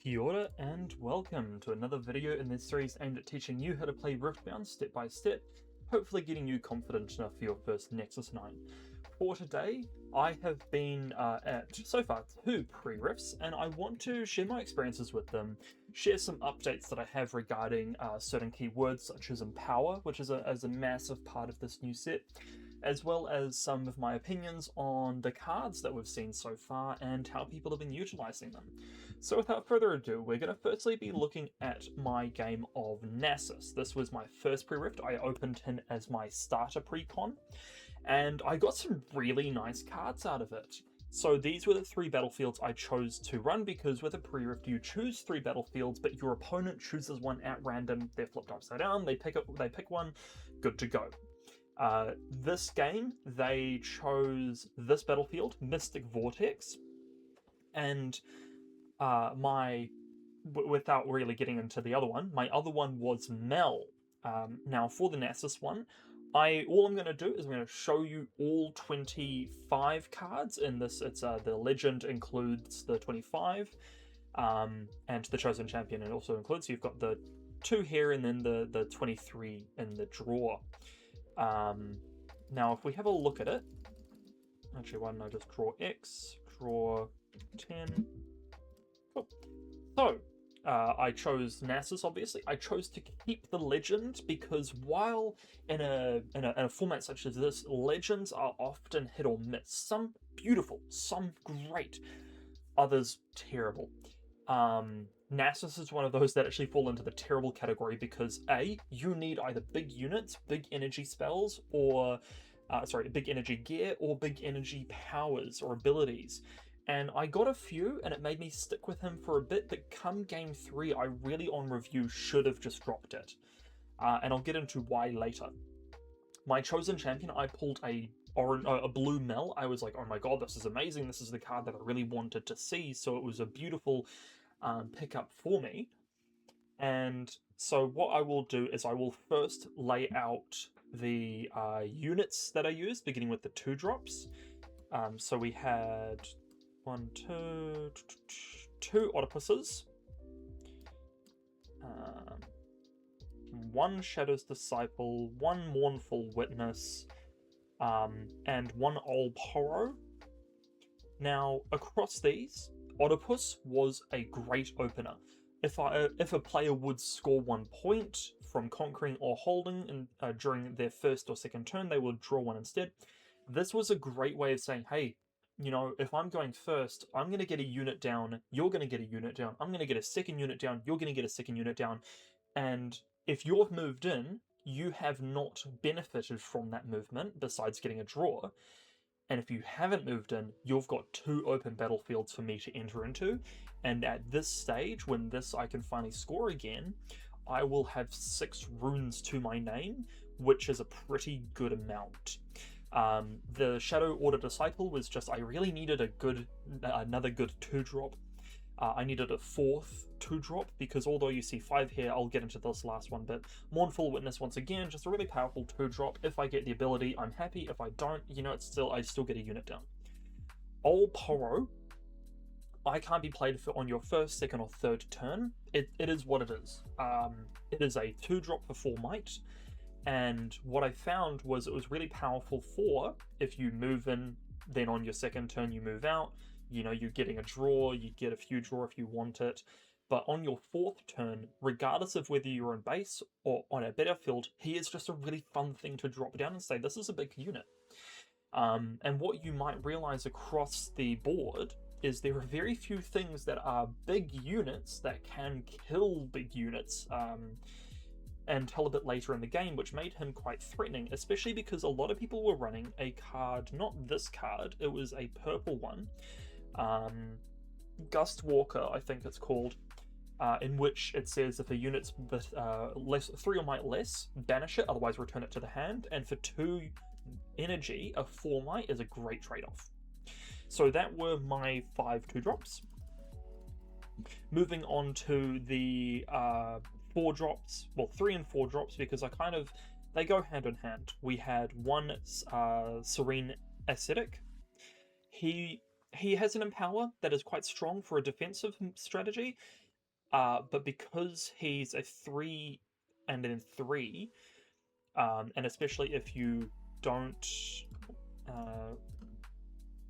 Kia ora and welcome to another video in this series aimed at teaching you how to play Riftbound step by step, hopefully getting you confident enough for your first Nexus 9. For today, I have been at, so far, 2 pre-rifts, and I want to share my experiences with them, share some updates that I have regarding certain keywords such as Empower, which is a massive part of this new set, as well as some of my opinions on the cards that we've seen so far and how people have been utilizing them. So without further ado, we're going to firstly be looking at my game of Nasus. This was my first pre-rift. I opened him as my starter pre-con, and I got some really nice cards out of it. So these were the 3 battlefields I chose to run, because with a pre-rift you choose 3 battlefields, but your opponent chooses one at random. They're flipped upside down, they pick one, good to go. This game, they chose this battlefield, Mystic Vortex, and without really getting into the other one, my other one was Mel. Now for the Nasus one, all I'm going to do is I'm going to show you all 25 cards in this. It's the legend includes the 25, and the chosen champion it also includes. So you've got the 2 here and then the 23 in the drawer. Now if we have a look at it, actually why don't I just draw X, draw 10, cool. So, I chose Nasus, obviously. I chose to keep the legend because while in a format such as this, legends are often hit or miss. Some beautiful, some great, others terrible. Nasus is one of those that actually fall into the terrible category because A, you need either big units, big energy spells, or big energy gear, or big energy powers or abilities. And I got a few, and it made me stick with him for a bit, but come game 3, I really, on review, should have just dropped it. And I'll get into why later. My chosen champion, I pulled a blue Mel. I was like, oh my god, this is amazing, this is the card that I really wanted to see, so it was a beautiful pickup for me. And so what I will do is I will first lay out the units that I used, beginning with the 2 drops. So we had 2 Oedipuses, 1 Shadow's Disciple, 1 Mournful Witness, and 1 Old Porro. Now, across these, Oedipus was a great opener. If a player would score 1 point from conquering or holding during their first or second turn, they would draw 1 instead. This was a great way of saying, hey, you know, if I'm going first, I'm going to get a unit down, you're going to get a unit down, I'm going to get a second unit down, you're going to get a second unit down, and if you've moved in, you have not benefited from that movement, besides getting a draw, and if you haven't moved in, you've got 2 open battlefields for me to enter into, and at this stage, when I can finally score again, I will have 6 runes to my name, which is a pretty good amount. The Shadow Order Disciple was just, I really needed another good 2-drop. I needed a 4th 2-drop, because although you see 5 here, I'll get into this last one, but Mournful Witness, once again, just a really powerful 2-drop. If I get the ability, I'm happy. If I don't, you know, I still get a unit down. Old Porro, I can't be played on your first, second, or third turn. It is what it is. It is a 2-drop for 4 might. And what I found was it was really powerful for if you move in, then on your second turn you move out, you know, you're getting a draw, you get a few draw if you want it. But on your 4th turn, regardless of whether you're in base or on a battlefield, he is just a really fun thing to drop down and say, this is a big unit. And what you might realize across the board is there are very few things that are big units that can kill big units, until a bit later in the game, which made him quite threatening, especially because a lot of people were running a card, not this card, it was a purple one, Gust Walker, I think it's called, in which it says if a unit's 3 or might less, banish it, otherwise return it to the hand, and for 2 energy, a 4 might is a great trade-off. So that were my 5 2-drops. Moving on to the 4 drops, well, 3 and 4 drops, because they go hand in hand. We had 1 Serene Ascetic. He has an Empower that is quite strong for a defensive strategy, but because he's a 3 and then 3, and especially if you don't...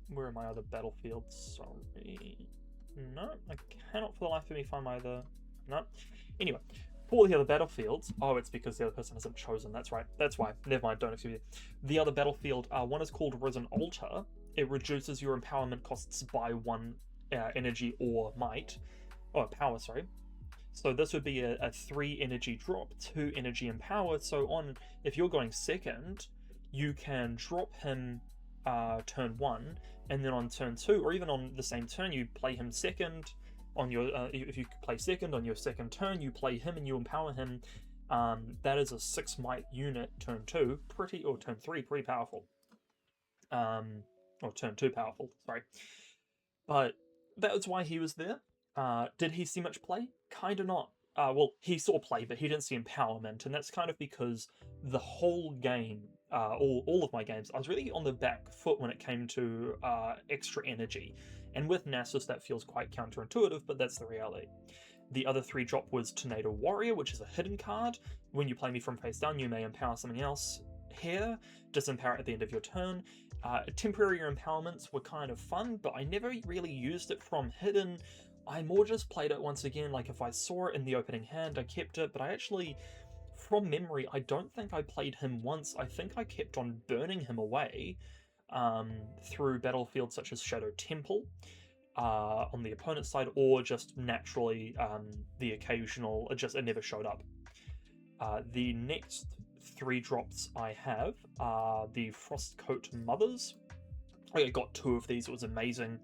where are my other battlefields? Sorry. No, I cannot for the life of me find my other... No. Anyway, for the other battlefields... Oh, it's because the other person hasn't chosen. That's right. That's why. Never mind, don't excuse me. The other battlefield, one is called Risen Altar. It reduces your empowerment costs by 1 energy or might. Oh, power, sorry. So this would be a 3 energy drop, 2 energy and power. So on, if you're going second, you can drop him turn 1, and then on turn 2, or even on the same turn, you play him second. On your if you play second on your second turn, you play him and you empower him. That is a 6 might unit turn 2, or turn 3, pretty powerful. Or turn 2 powerful, sorry. But that was why he was there. Did he see much play? Kinda not. Well, he saw play, but he didn't see empowerment, and that's kind of because the whole game, all of my games, I was really on the back foot when it came to extra energy. And with Nasus, that feels quite counterintuitive, but that's the reality. The other 3 drop was Tornado Warrior, which is a hidden card. When you play me from face down, you may empower something else here, disempower it at the end of your turn. Temporary empowerments were kind of fun, but I never really used it from hidden. I more just played it once again, like if I saw it in the opening hand, I kept it, but I actually, from memory, I don't think I played him once. I think I kept on burning him away through battlefields such as Shadow Temple on the opponent's side, or just naturally the occasional, it never showed up. The next 3 drops I have are the Frostcoat Mothers. I got 2 of these, it was amazing.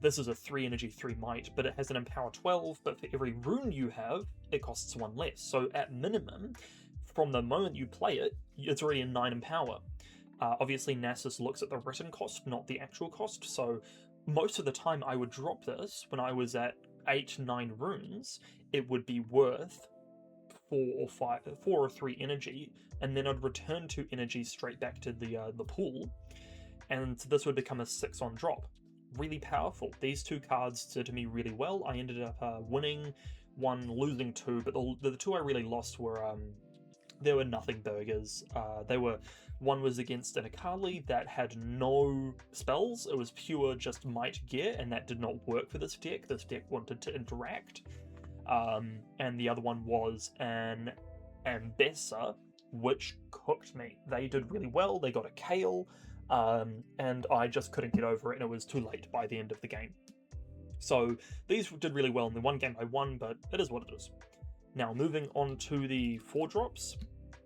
This is a 3 energy, 3 might, but it has an empower 12, but for every rune you have, it costs 1 less. So at minimum, from the moment you play it, it's already a 9 empower. Obviously, Nasus looks at the written cost, not the actual cost, so most of the time I would drop this when I was at 8, 9 runes, it would be worth 4 or 3 energy, and then I'd return 2 energy straight back to the pool, and this would become a 6 on drop. Really powerful. These 2 cards did me really well. I ended up winning 1, losing 2, but the 2 I really lost were they were nothing burgers. One was against an Akali that had no spells. It was pure just might gear, and that did not work for this deck. This deck wanted to interact. And the other one was an Ambessa, which cooked me. They did really well. They got a Kale. And I just couldn't get over it, and it was too late by the end of the game. So these did really well in the one game I won, but it is what it is. Now, moving on to the 4 drops,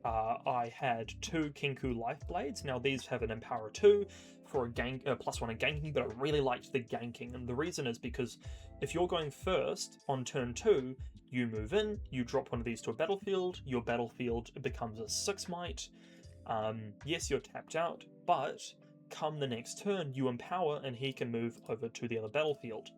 I had 2 Kenku Life Blades. Now, these have an Empower 2 for a +1 in ganking, but I really liked the ganking, and the reason is because if you're going first on turn 2, you move in, you drop one of these to a battlefield, your battlefield becomes a 6 might. Yes, you're tapped out, but come the next turn, you empower and he can move over to the other battlefield.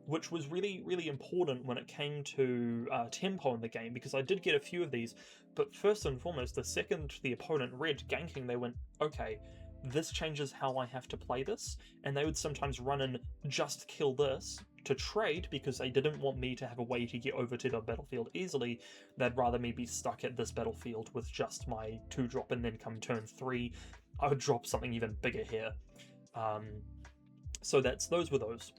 Which was really, really important when it came to tempo in the game, because I did get a few of these, but first and foremost, the second the opponent read ganking, they went, okay, this changes how I have to play this, and they would sometimes run in just kill this to trade, because they didn't want me to have a way to get over to the battlefield easily. They'd rather me be stuck at this battlefield with just my 2 drop, and then come turn 3, I would drop something even bigger here. So those were those.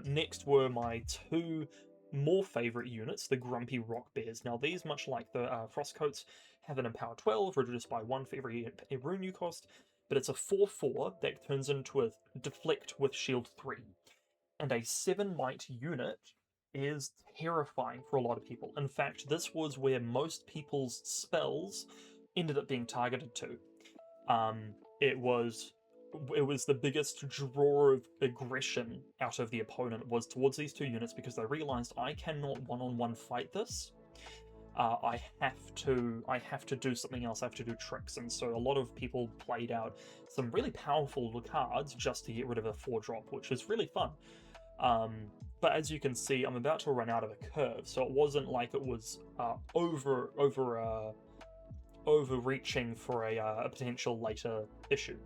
Next were my 2 more favourite units, the Grumpy Rock Bears. Now these, much like the Frostcoats, have an Empower 12, reduced by 1 for every rune you cost, but it's a 4/4 that turns into a Deflect with Shield 3. And a 7 might unit is terrifying for a lot of people. In fact, this was where most people's spells ended up being targeted to. It was the biggest draw of aggression out of the opponent was towards these 2 units, because they realized I cannot one-on-one fight this. I have to do something else. I have to do tricks, and so a lot of people played out some really powerful cards just to get rid of a 4-drop, which is really fun. But as you can see, I'm about to run out of a curve, so it wasn't like it was overreaching for a potential later issue.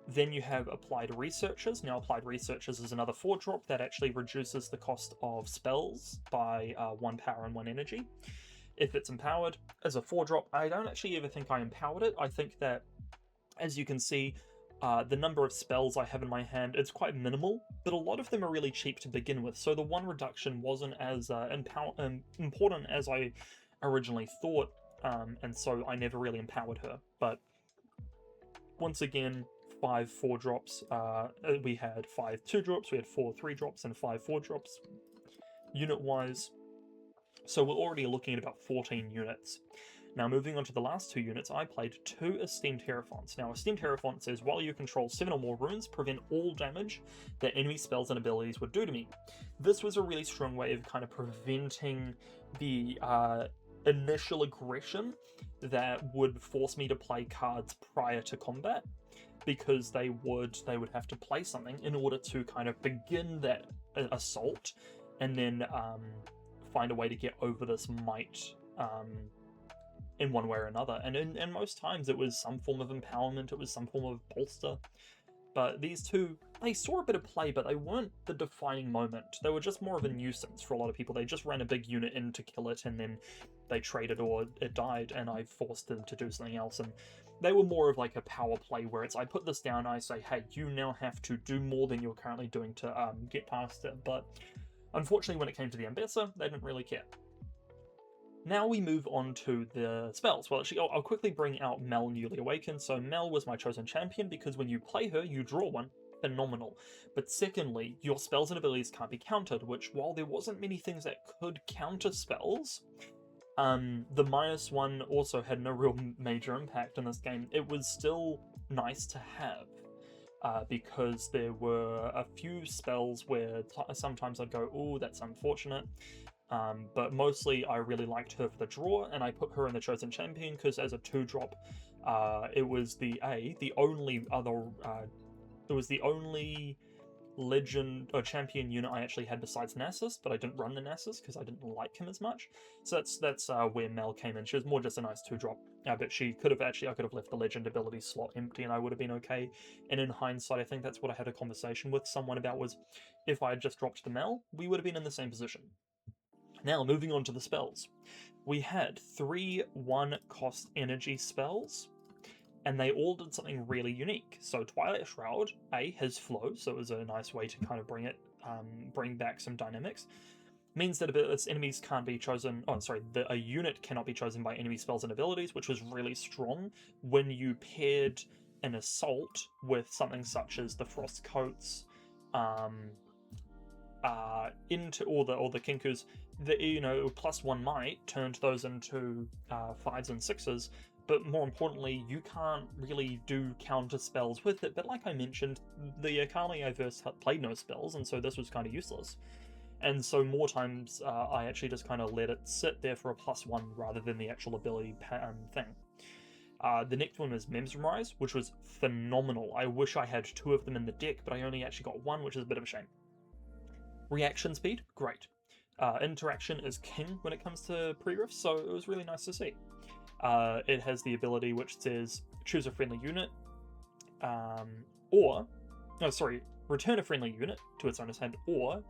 Then you have Applied Researchers. Now, Applied Researchers is another 4-drop that actually reduces the cost of spells by 1 power and 1 energy. If it's empowered as a 4-drop, I don't actually ever think I empowered it. I think that, as you can see, the number of spells I have in my hand, it's quite minimal, but a lot of them are really cheap to begin with, so the 1 reduction wasn't as important as I originally thought, and so I never really empowered her. But once again, 5 4-drops, we had 5 2-drops, we had 4 3-drops, and 5 4-drops, unit-wise, so we're already looking at about 14 units. Now, moving on to the last 2 units, I played 2 Esteemed Hierophants. Now, Esteemed Hierophant says, while you control 7 or more runes, prevent all damage that enemy spells and abilities would do to me. This was a really strong way of kind of preventing the initial aggression that would force me to play cards prior to combat, because they would have to play something in order to kind of begin that assault, and then find a way to get over this might in one way or another. And most times it was some form of empowerment, it was some form of bolster. But these 2, they saw a bit of play, but they weren't the defining moment. They were just more of a nuisance for a lot of people. They just ran a big unit in to kill it, and then they traded or it died, and I forced them to do something else. And they were more of like a power play, where it's, I put this down, I say, hey, you now have to do more than you're currently doing to get past it. But unfortunately, when it came to the Ambassador, they didn't really care. Now we move on to the spells. Well, actually, I'll quickly bring out Mel Newly Awakened. So Mel was my chosen champion because when you play her, you draw 1. Phenomenal. But secondly, your spells and abilities can't be countered, which, while there wasn't many things that could counter spells, the -1 also had no real major impact in this game. It was still nice to have, because there were a few spells where sometimes I'd go, oh, that's unfortunate. But mostly I really liked her for the draw, and I put her in the chosen champion because as a 2-drop, it was the only legend or champion unit I actually had besides Nasus, but I didn't run the Nasus because I didn't like him as much. So that's where Mel came in. She was more just a nice 2-drop, but she could have actually, I could have left the legend ability slot empty and I would have been okay. And in hindsight, I think that's what I had a conversation with someone about, was if I had just dropped the Mel, we would have been in the same position. Now, moving on to the spells. We had 3 1-cost energy spells, and they all did something really unique. So Twilight Shroud, has flow, so it was a nice way to kind of bring back some dynamics. Means that its enemies can't be chosen, a unit cannot be chosen by enemy spells and abilities, which was really strong when you paired an assault with something such as the Frost Coats, into all the Kinkus. +1 might turned those into 5s and 6s, but more importantly, you can't really do counter spells with it. But like I mentioned, the Akali I first played no spells, and so this was kind of useless. And so more times, I actually just kind of let it sit there for a +1 rather than the actual ability thing. The next one was Mesmerize, which was phenomenal. I wish I had 2 of them in the deck, but I only actually got 1, which is a bit of a shame. Reaction speed, great. Interaction is king when it comes to pre-rift, so it was really nice to see. It has the ability which says choose a friendly unit, return a friendly unit to its owner's hand, or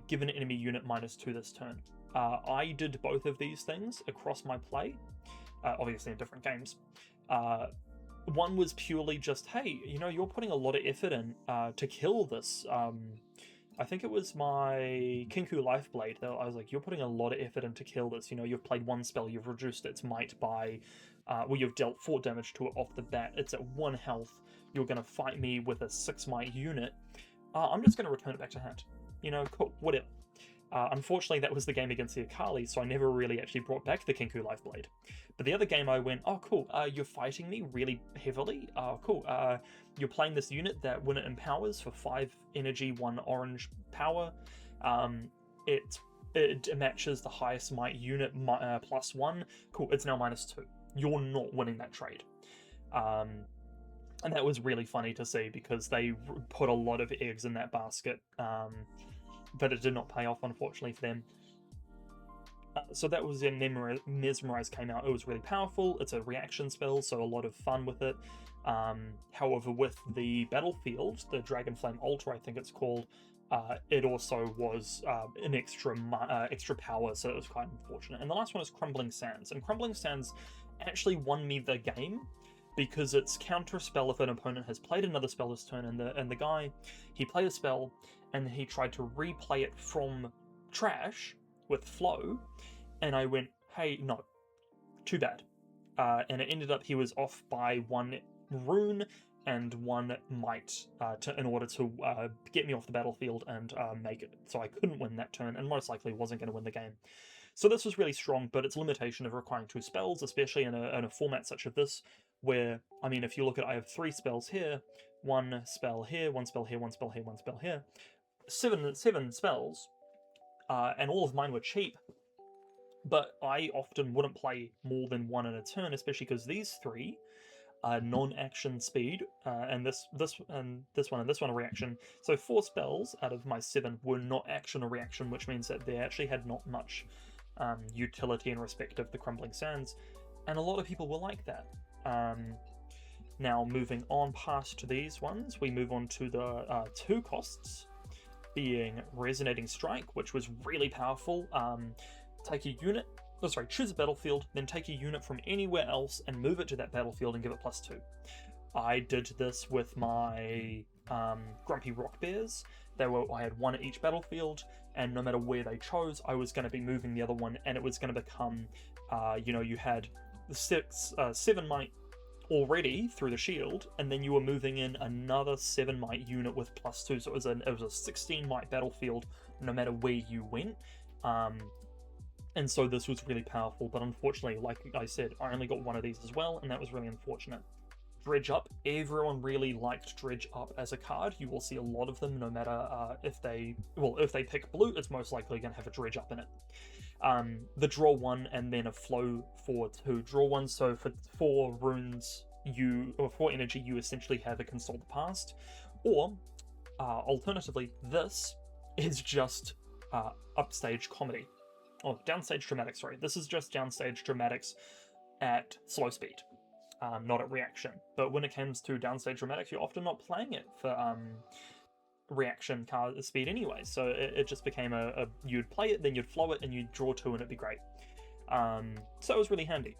give an enemy unit -2 this turn. I did both of these things across my play, obviously in different games. One was purely just, hey, you're putting a lot of effort in to kill this. I think it was my Kinku Lifeblade, though. I was like, you're putting a lot of effort in to kill this. You've played 1 spell, you've reduced its might by, you've dealt 4 damage to it off the bat. It's at 1 health. You're going to fight me with a 6 might unit. I'm just going to return it back to hand. Cool, whatever. Unfortunately, that was the game against the Akali, so I never really actually brought back the Kinku Lifeblade. But the other game I went, oh cool, you're fighting me really heavily? Oh cool, you're playing this unit that when it empowers for 5 energy, 1 orange power, it matches the highest might unit +1. Cool, it's now -2. You're not winning that trade. And that was really funny to see because they put a lot of eggs in that basket, but it did not pay off, unfortunately, for them. So that was when Mesmerize came out. It was really powerful. It's a reaction spell, so a lot of fun with it. However, with the battlefield, the Dragonflame Altar, I think it's called, it also was an extra power, so it was quite unfortunate. And the last one is Crumbling Sands, and Crumbling Sands actually won me the game because it's counter spell if an opponent has played another spell this turn, and the guy, he played a spell and he tried to replay it from trash with flow, and I went, hey, no, too bad. And it ended up he was off by 1 rune and 1 might in order to get me off the battlefield and make it so I couldn't win that turn, and most likely wasn't going to win the game. So this was really strong, but its limitation of requiring 2 spells, especially in a format such as this, where, I mean, if you look at, I have 3 spells here, 1 spell here, 1 spell here, 1 spell here, 1 spell here, 7 spells, and all of mine were cheap, but I often wouldn't play more than 1 in a turn, especially because these 3 are non-action speed, and this one a reaction. So 4 spells out of my 7 were not action or reaction, which means that they actually had not much utility in respect of the Crumbling Sands, and a lot of people were like that. Now, moving on past these ones, we move on to the 2 costs, being Resonating Strike, which was really powerful. Take a unit, choose a battlefield, then take a unit from anywhere else and move it to that battlefield and give it +2. I did this with my Grumpy Rock Bears. I had 1 at each battlefield, and no matter where they chose, I was going to be moving the other one, and it was going to become, you had the 7 might already through the shield, and then you were moving in another 7 might unit with +2, so it was a 16 might battlefield no matter where you went. And so this was really powerful, but unfortunately, like I said, I only got 1 of these as well, and that was really unfortunate. Dredge Up, everyone really liked Dredge Up as a card. You will see a lot of them, no matter if they pick blue, it's most likely going to have a Dredge Up in it. The draw 1 and then a flow for 2. Draw 1, so for 4 runes, 4 energy, you essentially have a Consult the Past, or alternatively, this is just upstage comedy. Oh, downstage dramatics, sorry. This is just downstage dramatics at slow speed, not at reaction. But when it comes to downstage dramatics, you're often not playing it for reaction card speed anyway. So it just became you'd play it, then you'd flow it, and you'd draw 2, and it'd be great. So it was really handy.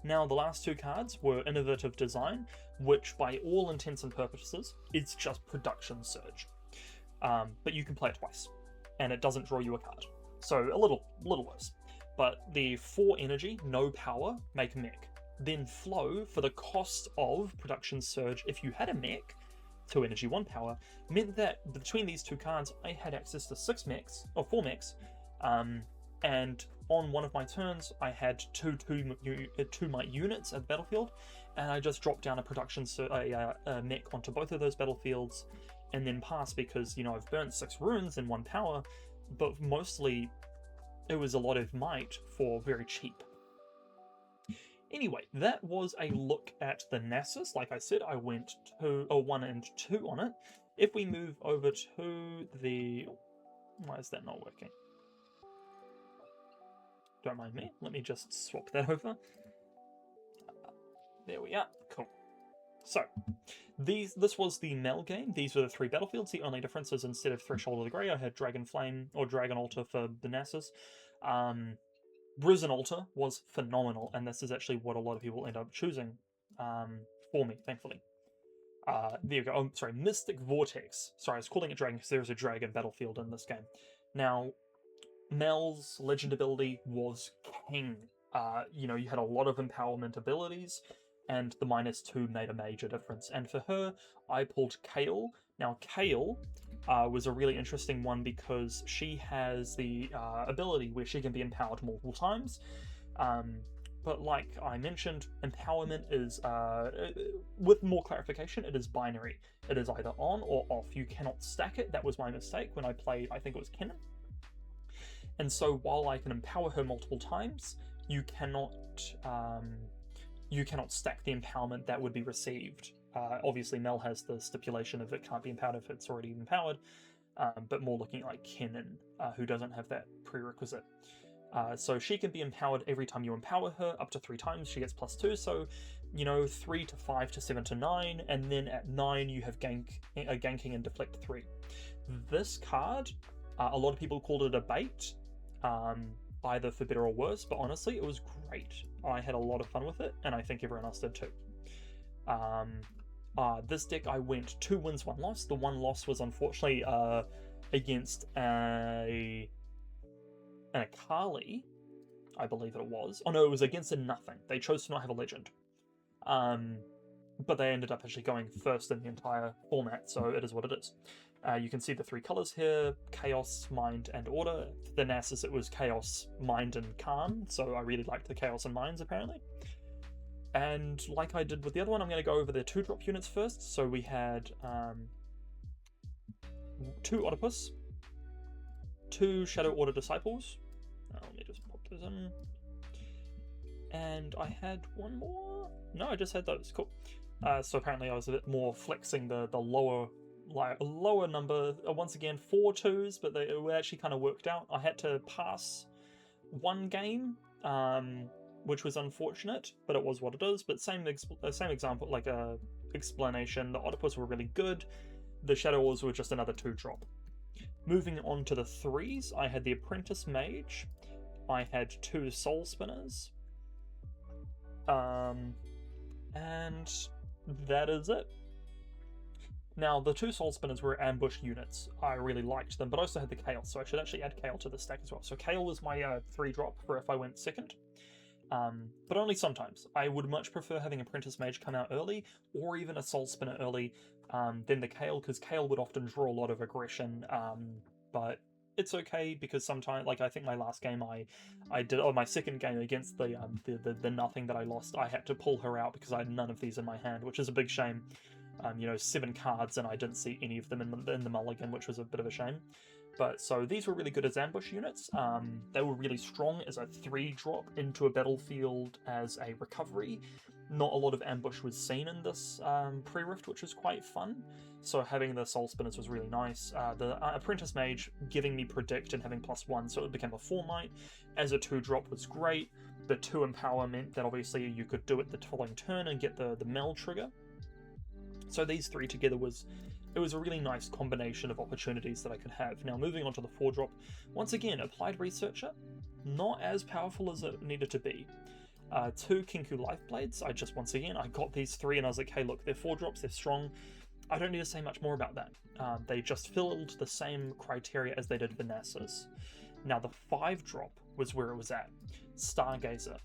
Now, the last 2 cards were Innovative Design, which by all intents and purposes, it's just Production Surge. But you can play it twice, and it doesn't draw you a card. So a little worse. But the 4 energy, no power, make mech. Then flow for the cost of Production Surge. If you had a mech, 2 energy, 1 power, meant that between these 2 cards, I had access to 6 mechs, or 4 mechs, and on one of my turns, I had 2 might units at the battlefield, and I just dropped down a mech onto both of those battlefields, and then pass because, I've burnt 6 runes in 1 power, but mostly it was a lot of might for very cheap. Anyway, that was a look at the Nasus. Like I said, I went 1 and 2 on it. If we move over to the... Why is that not working? Don't mind me. Let me just swap that over. There we are. Cool. So, this was the Mel game. These were the 3 battlefields. The only difference is instead of Threshold of the Grey, I had Dragon Flame or Dragon Altar for the Nasus. Risen Altar was phenomenal, and this is actually what a lot of people end up choosing for me, thankfully. There you go. Oh, sorry, Mystic Vortex. Sorry, I was calling it Dragon because there is a Dragon battlefield in this game. Now, Mel's legend ability was king. You had a lot of empowerment abilities, and the -2 made a major difference. And for her, I pulled Kale. Now, Kale was a really interesting one because she has the ability where she can be empowered multiple times. But like I mentioned, empowerment is, with more clarification, it is binary. It is either on or off. You cannot stack it. That was my mistake when I played, I think it was Kennen. And so while I can empower her multiple times, you cannot stack the empowerment that would be received. Obviously, Mel has the stipulation of it can't be empowered if it's already empowered, but more looking like Kennen, who doesn't have that prerequisite. So she can be empowered every time you empower her, up to 3 times. She gets +2, so 3 to 5 to 7 to 9, and then at 9 you have ganking and deflect 3. This card, a lot of people called it a bait, either for better or worse, but honestly, it was great. I had a lot of fun with it, and I think everyone else did too. This deck I went 2 wins, 1 loss. The 1 loss was unfortunately against an Akali, I believe it was. Oh no, it was against a nothing. They chose to not have a legend. But they ended up actually going first in the entire format, so it is what it is. You can see the 3 colors here: Chaos, Mind, and Order. For the Nasus, it was Chaos, Mind, and Calm, so I really liked the Chaos and Minds, apparently. And like I did with the other one, I'm going to go over the 2-drop units first. So we had 2 Oedipus, 2 Shadow Order Disciples. Let me just pop those in. And I had 1 more? No, I just had those. Cool. So apparently I was a bit more flexing the lower number. Once again, 4 2s, but they actually kind of worked out. I had to pass 1 game, which was unfortunate, but it was what it is. But same example, like a explanation. The Oedipus were really good. The Shadow Wars were just another 2-drop. Moving on to the 3s, I had the Apprentice Mage. I had 2 Soul Spinners. And that is it. Now, the 2 Soul Spinners were ambush units. I really liked them, but I also had the Kale, so I should actually add Kale to the stack as well. So Kale was my 3-drop for if I went second. But only sometimes. I would much prefer having Apprentice Mage come out early, or even a Soul Spinner early, than the Kale, because Kale would often draw a lot of aggression, but it's okay, because sometimes, like I think my last game I did, my second game against the nothing that I lost, I had to pull her out because I had none of these in my hand, which is a big shame. 7 cards, and I didn't see any of them in the mulligan, which was a bit of a shame. But so these were really good as ambush units. They were really strong as a 3-drop into a battlefield as a recovery. Not a lot of ambush was seen in this pre-rift, which was quite fun. So having the Soul Spinners was really nice. The Apprentice Mage giving me Predict and having +1, so it became a 4-might. As a 2-drop was great. The 2 Empower meant that obviously you could do it the following turn and get the Mel trigger. So these 3 together was a really nice combination of opportunities that I could have. Now moving on to the 4-drop, once again, Applied Researcher, not as powerful as it needed to be. 2 Kinku Lifeblades, once again, I got these 3 and I was like, hey look, they're 4-drops, they're strong, I don't need to say much more about that. They just filled the same criteria as they did for Nasus. Now the 5-drop was where it was at. Stargazer.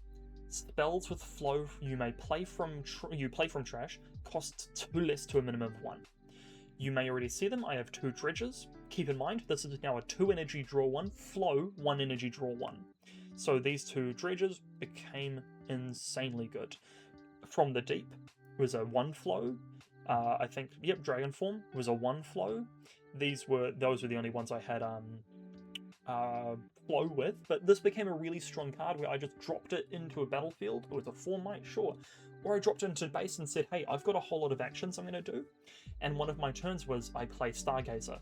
Spells with flow you may play from trash cost 2 less to a minimum of 1. You may already see them. I have 2 dredges. Keep in mind, this is now a 2 energy draw 1, flow 1 energy draw 1. So these 2 dredges became insanely good. From the Deep was a 1 flow. I think, yep, Dragon Form was a 1 flow. Those were the only ones I had flow with, but this became a really strong card where I just dropped it into a battlefield. It was a 4-might, sure. Or I dropped it into base and said, hey, I've got a whole lot of actions I'm going to do. And one of my turns was I play Stargazer.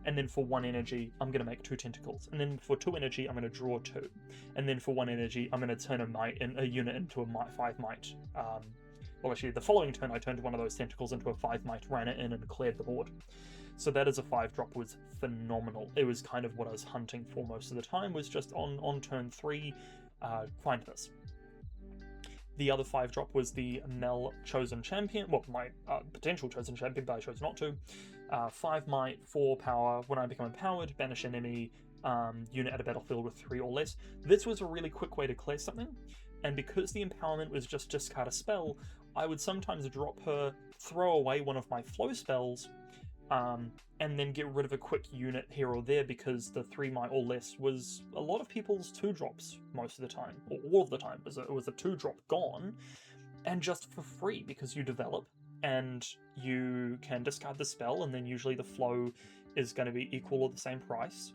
And then for 1 energy, I'm going to make 2 tentacles. And then for 2 energy, I'm going to draw 2. And then for 1 energy, I'm going to turn a unit into a 5-might. Well, actually, the following turn, I turned one of those tentacles into a 5-might, ran it in, and cleared the board. So that as a 5-drop was phenomenal. It was kind of what I was hunting for most of the time, was just on turn 3, find this. The other 5-drop was the Mel Chosen Champion, well, my potential Chosen Champion, but I chose not to. 5-might, 4 power, when I become empowered, banish enemy unit at a battlefield with 3 or less. This was a really quick way to clear something, and because the empowerment was just discard a spell, I would sometimes drop her, throw away one of my flow spells, and then get rid of a quick unit here or there, because the 3-might or less was a lot of people's 2-drops most of the time, or all of the time. It was a 2-drop gone, and just for free, because you develop, and you can discard the spell, and then usually the flow is going to be equal or the same price.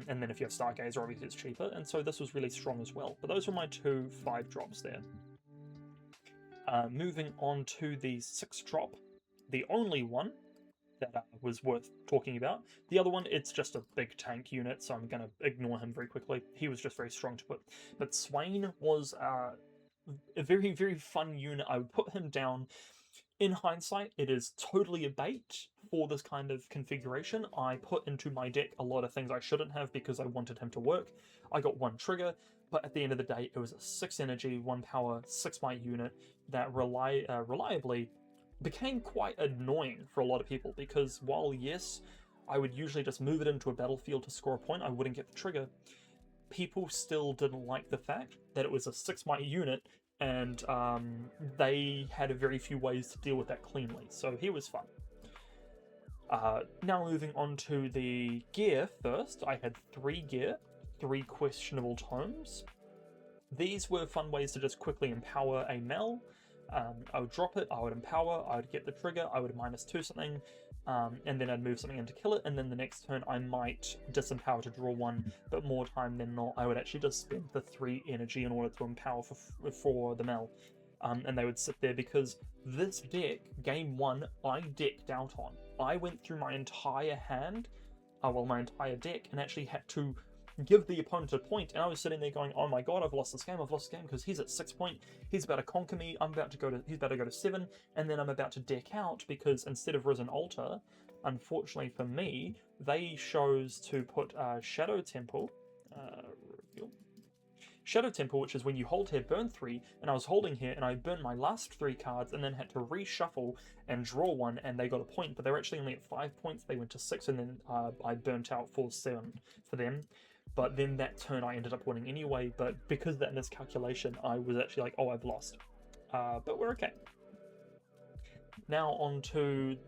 And then if you have Stargazer, obviously it's cheaper, and so this was really strong as well. But those were my 2 5-drops there. Moving on to the 6-drop, the only one that was worth talking about. The other one, it's just a big tank unit, so I'm going to ignore him very quickly. He was just very strong to put. But Swain was a very, very fun unit. I would put him down. In hindsight, it is totally a bait for this kind of configuration. I put into my deck a lot of things I shouldn't have because I wanted him to work. I got 1 trigger, but at the end of the day, it was a 6 energy, 1 power, 6 might unit that reliably became quite annoying for a lot of people because while, yes, I would usually just move it into a battlefield to score a point, I wouldn't get the trigger. People still didn't like the fact that it was a 6 might unit and they had a very few ways to deal with that cleanly, so he was fun. Now moving on to the gear first, I had 3 gear, 3 questionable tomes. These were fun ways to just quickly empower a Mel. I would drop it, I would empower, I would get the trigger, I would -2 something, and then I'd move something in to kill it, and then the next turn I might disempower to draw 1, but more time than not I would actually just spend the 3 energy in order to empower for the Mel. And they would sit there because this deck, game 1, I decked out on. I went through my entire hand, my entire deck, and actually had to give the opponent a point, and I was sitting there going, oh my god, I've lost this game because he's at 6 point, he's about to conquer me, he's about to go to 7, and then I'm about to deck out because instead of Risen Altar, unfortunately for me, they chose to put Shadow Temple, which is when you hold here, burn 3, and I was holding here, and I burned my last 3 cards, and then had to reshuffle and draw 1, and they got a point, but they were actually only at 5 points, they went to 6, and then I burnt out for 7 for them. But then that turn I ended up winning anyway, but because of that miscalculation, I was actually like, oh, I've lost. But we're okay. Now on to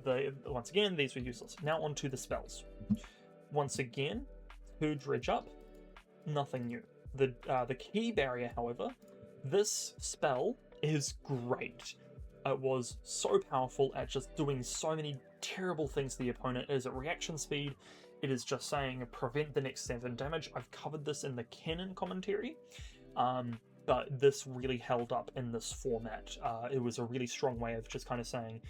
once again, these were useless. Now on to the spells. Once again, 2 dredge up, nothing new. The key barrier, however, this spell is great. It was so powerful at just doing so many terrible things to the opponent. It is at reaction speed. It is just saying prevent the next 7 damage. I've covered this in the canon commentary, but this really held up in this format. It was a really strong way of just kind of saying,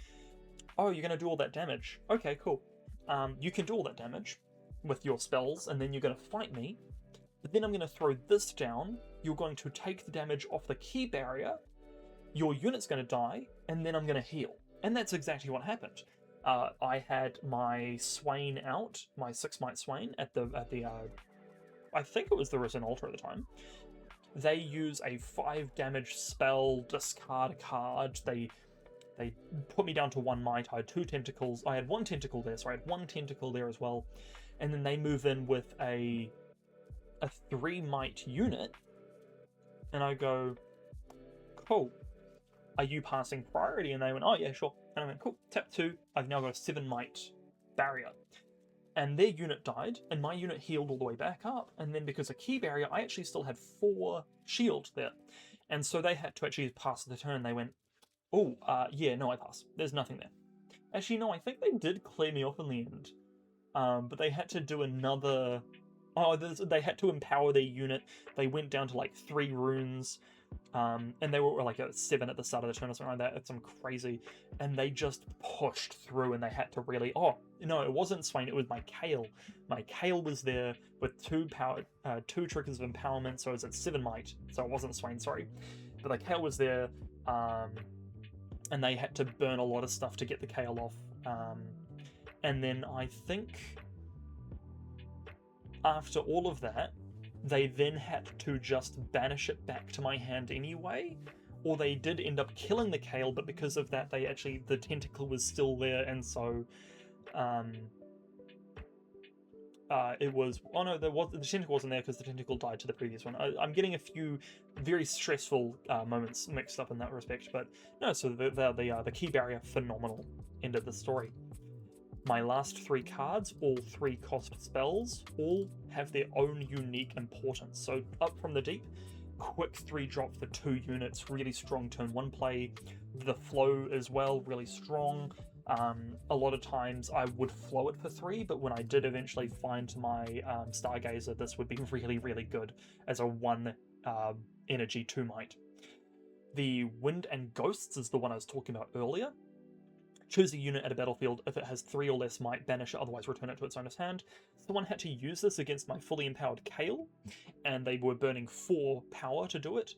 oh, you're going to do all that damage. Okay, cool. You can do all that damage with your spells, and then you're going to fight me, but then I'm going to throw this down. You're going to take the damage off the key barrier, your unit's going to die, and then I'm going to heal. And that's exactly what happened. I had my Swain out, my 6 might Swain at the I think it was the Risen Altar at the time. They use a 5 damage spell, discard a card. They put me down to 1 might. I had 2 tentacles. I had 1 tentacle there, so I had 1 tentacle there as well. And then they move in with a 3 might unit, and I go, cool. Are you passing priority? And they went, oh yeah, sure. And I went, cool, tap 2, I've now got a 7 might barrier. And their unit died, and my unit healed all the way back up, and then because of key barrier, I actually still had 4 shield there. And so they had to actually pass the turn. They went, oh, yeah, no, I pass. There's nothing there. Actually, no, I think they did clear me off in the end. But they had to do another... Oh, they had to empower their unit. They went down to like 3 runes. And they were like at 7 at the start of the turn or something like that. It's some crazy. And they just pushed through, and they had to really... Oh, no, it wasn't Swain, it was my Kale. My Kale was there with 2 triggers of empowerment, so it was at 7 might. So it wasn't Swain, sorry. But the Kale was there, and they had to burn a lot of stuff to get the Kale off. And then I think after all of that, they then had to just banish it back to my hand anyway, or they did end up killing the Kale, but because of that, the tentacle was still there, and so, it was, oh no, the tentacle wasn't there because the tentacle died to the previous one. I'm getting a few very stressful moments mixed up in that respect, but no, so the key barrier, phenomenal, end of the story. My last 3 cards, all 3 cost spells, all have their own unique importance. So Up from the Deep, quick 3 drop for 2 units, really strong turn 1 play. The Flow as well, really strong. A lot of times I would flow it for 3, but when I did eventually find my Stargazer, this would be really, really good as a 1 energy 2 might. The Wind and Ghosts is the one I was talking about earlier. Choose a unit at a battlefield. If it has 3 or less might, banish it, otherwise return it to its owner's hand. Someone had to use this against my fully empowered Kale, and they were burning 4 power to do it.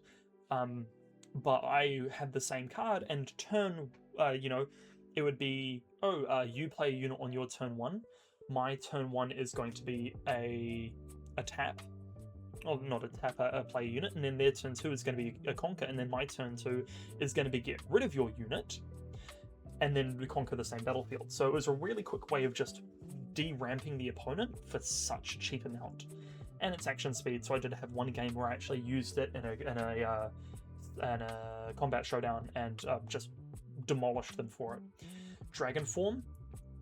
But I had the same card, and turn, it would be, you play a unit on your turn 1. My turn 1 is going to be a tap. Oh, not a tap, a play a unit, and then their turn 2 is going to be a conquer, and then my turn 2 is going to be get rid of your unit, and then conquer the same battlefield. So it was a really quick way of just de-ramping the opponent for such a cheap amount. And it's action speed, so I did have one game where I actually used it in a combat showdown and just demolished them for it. Dragon form,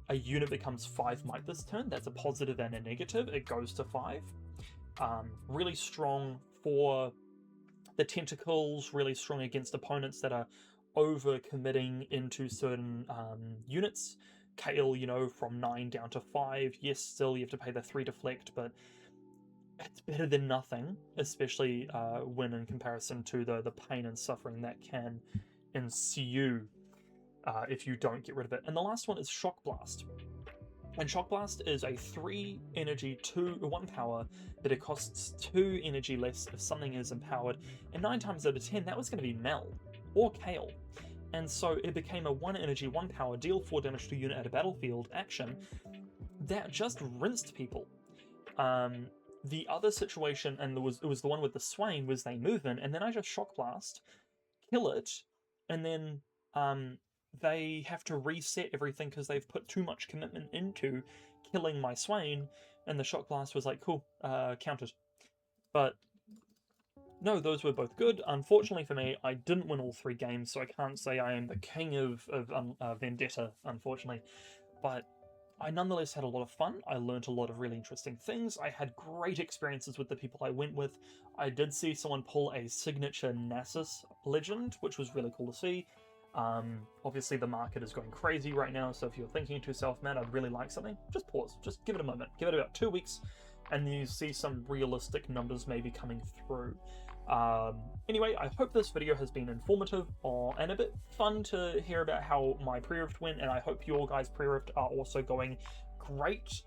a unit becomes 5 might this turn. That's a positive and a negative. It goes to 5. Really strong for the tentacles, really strong against opponents that are over-committing into certain units. Kale, from 9 down to 5. Yes, still you have to pay the 3 deflect, but it's better than nothing, especially when in comparison to the pain and suffering that can ensue if you don't get rid of it. And the last one is Shock Blast. And Shock Blast is a 3 energy, 1 power, but it costs 2 energy less if something is empowered. And 9 times out of 10, that was going to be Mel or Kale. And so it became a 1 energy, 1 power, deal 4 damage to unit at a battlefield action that just rinsed people. The other situation, and it was the one with the Swain, was they move in, and then I just Shock Blast, kill it, and then they have to reset everything because they've put too much commitment into killing my Swain, and the Shock Blast was like, cool, counted. But no, those were both good. Unfortunately for me, I didn't win all 3 games, so I can't say I am the king of Vendetta, unfortunately. But I nonetheless had a lot of fun. I learned a lot of really interesting things. I had great experiences with the people I went with. I did see someone pull a signature Nasus legend, which was really cool to see. Obviously the market is going crazy right now, so if you're thinking to yourself, man, I'd really like something, just pause, just give it a moment, give it about 2 weeks, and you see some realistic numbers maybe coming through. Anyway, I hope this video has been informative and a bit fun to hear about how my pre-rift went, and I hope your guys' pre-rift are also going great.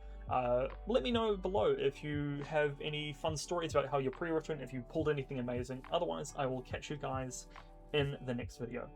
Let me know below if you have any fun stories about how your pre-rift went, if you pulled anything amazing. Otherwise, I will catch you guys in the next video.